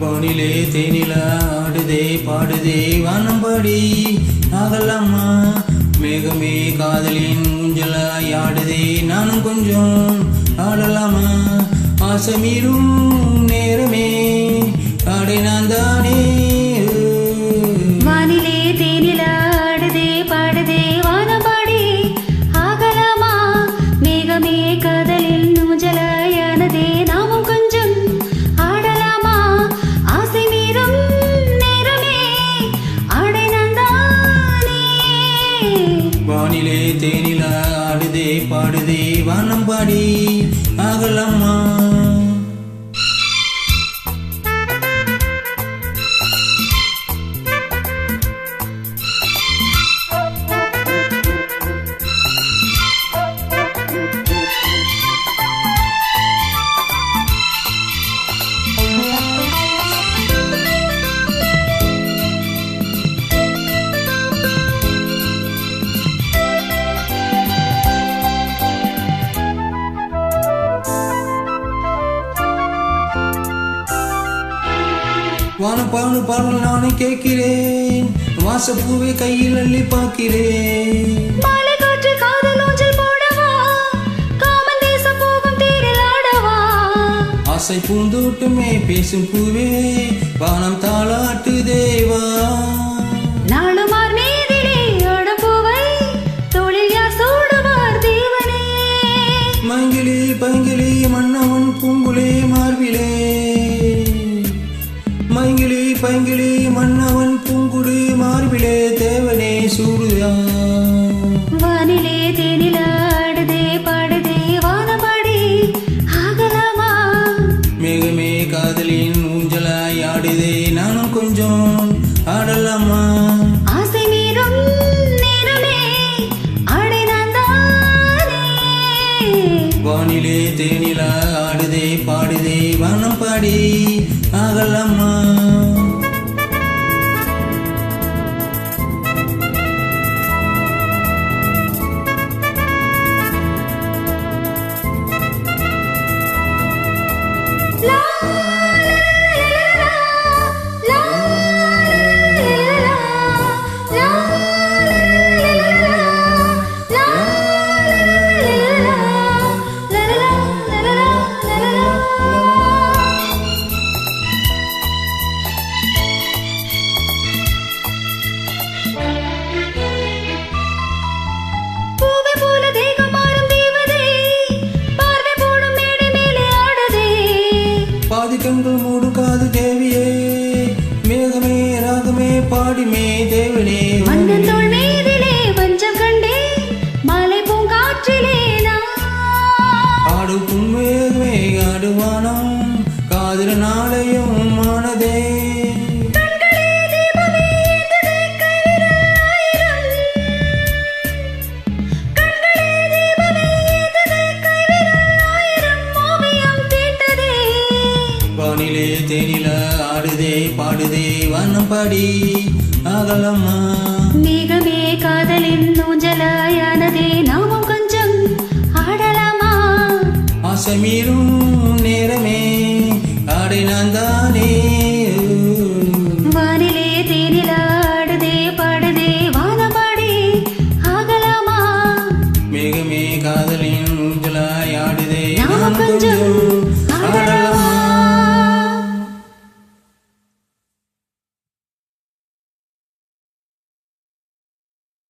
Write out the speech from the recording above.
வானிலே தேனிலா ஆடுதே பாடுதே வானம்பாடி ஆகலாமா மேகமே காதலின் ஊஞ்சலாய் ஆடுதே நானும் கொஞ்சம் ஆடலாமா ஆசை மீறும் நேரமே ஆடை நான் தானே வானிலே தேனிலா ஆடுதே பாடுதே வானம்பாடி ஆகலாமா மேகமே காதலில் ஊஞ்சலாயானதே நாமும் கொஞ்சம் ஆடலாமா ஆசை மீறும் நேரமே ஆடை நான் தானே வானிலே தேனிலா ஆடுதே பாடுதே வானம்பாடி ஆகலாமா வானப்பானு பாடல் நானே கேட்கிறேன் வாசப்பூவை கையில் அள்ளி பார்க்கிறேன் மாலை காற்று காதல் ஊஞ்சல் போடவா காமன் தேசம் போகும் தேரில் ஆடவா ஆசை பூந்தோட்டமே பேசும் பூவே வானம் தாளாட்டு தேவா நாளுமார் மீதிலே ஆடப்பூவை தோளில் யார் சூடுவார் தேவனே மங்கிலி பங்கிலி மன்னவன் பூங்குலே மார்பிலே மங்கிலி பங்கிலி மன்னவன் பூங்குடி மார்பிலே தேவனே சூடுதா வானிலே தேனிலா ஆடுதே பாடுதே வானம்பாடி ஆகலாமா மேகமே காதலின் ஊஞ்சலாய் ஆடுதே நானும் கொஞ்சம் ஆடலாமா ஆசை மீறும் நேரமே ஆடை நான் தானே வானிலே தேனிலா ஆடுதே பாடுதே வானம் பாடி ஆகலாமா கண்கள் மூடும் காது தேவியே மேகமே ராகமே பாடிமே தேவனே மன்னன் தோள் மீதிலே பஞ்சம் கண்டே மாலை பூங்காற்றிலே ஆடு புன்மேகமே ஆடுவானம் காதல் நாளையும் மானதே வானிலே தேனிலா ஆடுதே பாடுதே வானம் பாடி ஆகலாமா மேகமே காதலின் ஊஞ்சலாயானதே நாமும் கொஞ்சம் ஆடலாமா ஆசை மீறும் நேரமே ஆடை நான் தானே வானிலே தேனிலா ஆடுதே பாடுதே வானம்பாடி ஆகலாமா மேகமே காதலின் ஊஞ்சலாய் ஆடுதே நாமும் கொஞ்சம்